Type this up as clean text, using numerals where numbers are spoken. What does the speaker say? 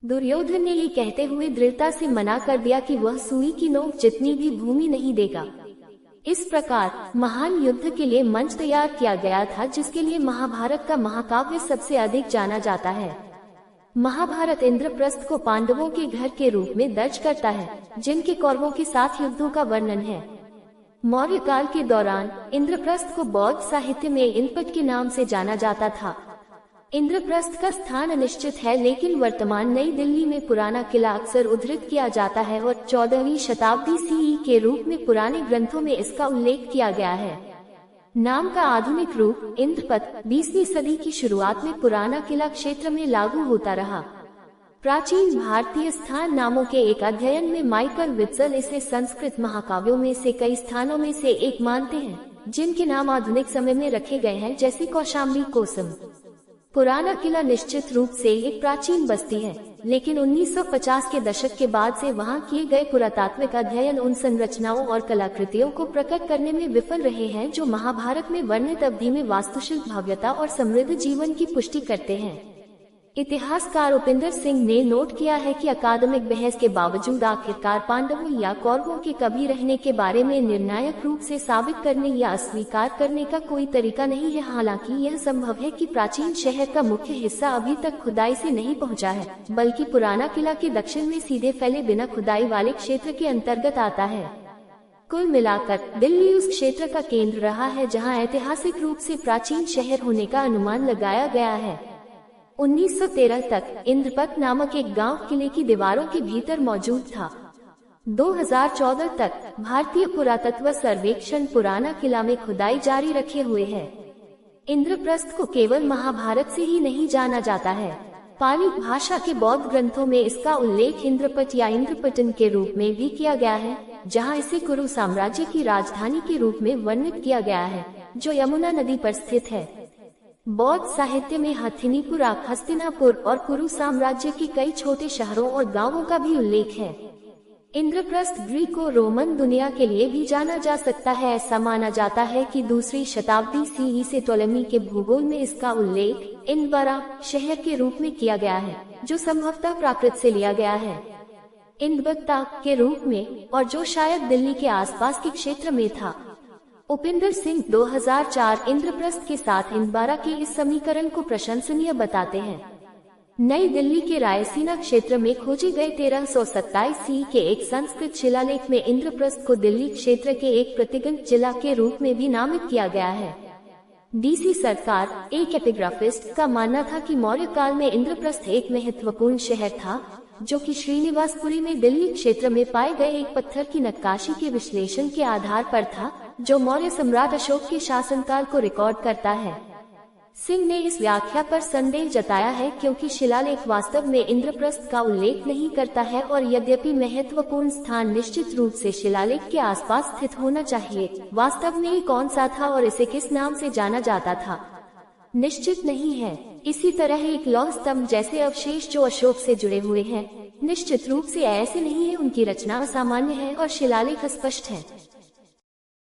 दुर्योधन ने ये कहते हुए दृढ़ता से मना कर दिया कि वह सुई की नोक जितनी भी भूमि नहीं देगा। इस प्रकार महान युद्ध के लिए मंच तैयार किया गया था, जिसके लिए महाभारत का महाकाव्य सबसे अधिक जाना जाता है। महाभारत इंद्रप्रस्थ को पांडवों के घर के रूप में दर्ज करता है, जिनके कौरवों के साथ युद्धों का वर्णन है। मौर्य काल के दौरान इंद्रप्रस्थ को बौद्ध साहित्य में इंद्रपट के नाम से जाना जाता था। इंद्रप्रस्थ का स्थान अनिश्चित है, लेकिन वर्तमान नई दिल्ली में पुराना किला अक्सर उद्धृत किया जाता है और 14वीं शताब्दी सीई के रूप में पुराने ग्रंथों में इसका उल्लेख किया गया है। नाम का आधुनिक रूप इंद्रपत 20वीं सदी की शुरुआत में पुराना किला क्षेत्र में लागू होता रहा। प्राचीन भारतीय स्थान नामों के एक अध्ययन में माइकल वित्सल इसे संस्कृत महाकाव्यों में से कई स्थानों में से एक मानते हैं, जिनके नाम आधुनिक समय में रखे गए हैं, जैसे कौशाम्बी कोसम। पुराना किला निश्चित रूप से एक प्राचीन बस्ती है, लेकिन 1950 के दशक के बाद से वहां किए गए पुरातात्विक अध्ययन उन संरचनाओं और कलाकृतियों को प्रकट करने में विफल रहे हैं जो महाभारत में वर्णित अवधि में वास्तुशिल्प भव्यता और समृद्ध जीवन की पुष्टि करते हैं। इतिहासकार उपिंदर सिंह ने नोट किया है कि अकादमिक बहस के बावजूद आखिरकार पांडवों या कौरवों के कभी रहने के बारे में निर्णायक रूप से साबित करने या अस्वीकार करने का कोई तरीका नहीं है। हालांकि यह संभव है कि प्राचीन शहर का मुख्य हिस्सा अभी तक खुदाई से नहीं पहुंचा है, बल्कि पुराना किला के दक्षिण में सीधे फैले बिना खुदाई वाले क्षेत्र के अंतर्गत आता है। कुल मिलाकर दिल्ली उस क्षेत्र का केंद्र रहा है जहाँ ऐतिहासिक रूप से प्राचीन शहर होने का अनुमान लगाया गया है। 1913 तक इंद्रपत नामक एक गांव किले की दीवारों के भीतर मौजूद था। 2014 तक भारतीय पुरातत्व सर्वेक्षण पुराना किला में खुदाई जारी रखे हुए है। इंद्रप्रस्थ को केवल महाभारत से ही नहीं जाना जाता है। पाली भाषा के बौद्ध ग्रंथों में इसका उल्लेख इंद्रपट या इंद्रपटन के रूप में भी किया गया है, जहां इसे कुरु साम्राज्य की राजधानी के रूप में वर्णित किया गया है, जो यमुना नदी पर स्थित है। बौद्ध साहित्य में हथिनीपुरा, हस्तिनापुर और कुरु साम्राज्य के कई छोटे शहरों और गांवों का भी उल्लेख है। इंद्रप्रस्थ ग्रीको रोमन दुनिया के लिए भी जाना जा सकता है। ऐसा माना जाता है कि दूसरी शताब्दी सीई से टोलेमी के भूगोल में इसका उल्लेख इंदबरा शहर के रूप में किया गया है, जो संभवतः प्राकृत से लिया गया है इंदबत्ता के रूप में, और जो शायद दिल्ली के आसपास के क्षेत्र में था। उपिंदर सिंह 2004 इंद्रप्रस्थ के साथ इंदबारा के इस समीकरण को प्रशंसनीय बताते हैं। नई दिल्ली के रायसीना क्षेत्र में खोजे गए 1327 सी के एक संस्कृत शिलालेख में इंद्रप्रस्थ को दिल्ली क्षेत्र के एक प्रतिगत जिला के रूप में भी नामित किया गया है। डीसी सरकार, एक एपिग्राफिस्ट, का मानना था कि मौर्य काल में इंद्रप्रस्थ एक महत्वपूर्ण शहर था, जो कि श्रीनिवासपुरी में दिल्ली क्षेत्र में पाए गए एक पत्थर की नक्काशी के विश्लेषण के आधार पर था, जो मौर्य सम्राट अशोक के शासनकाल को रिकॉर्ड करता है। सिंह ने इस व्याख्या पर संदेह जताया है, क्योंकि शिलालेख वास्तव में इंद्रप्रस्थ का उल्लेख नहीं करता है, और यद्यपि महत्वपूर्ण स्थान निश्चित रूप से शिलालेख के आसपास स्थित होना चाहिए, वास्तव में ये कौन सा था और इसे किस नाम से जाना जाता था, निश्चित नहीं है। इसी तरह एक लौह स्तंभ जैसे अवशेष जो अशोक से जुड़े हुए हैं, निश्चित रूप से ऐसे नहीं है। उनकी रचना असामान्य है और शिलालेख स्पष्ट है।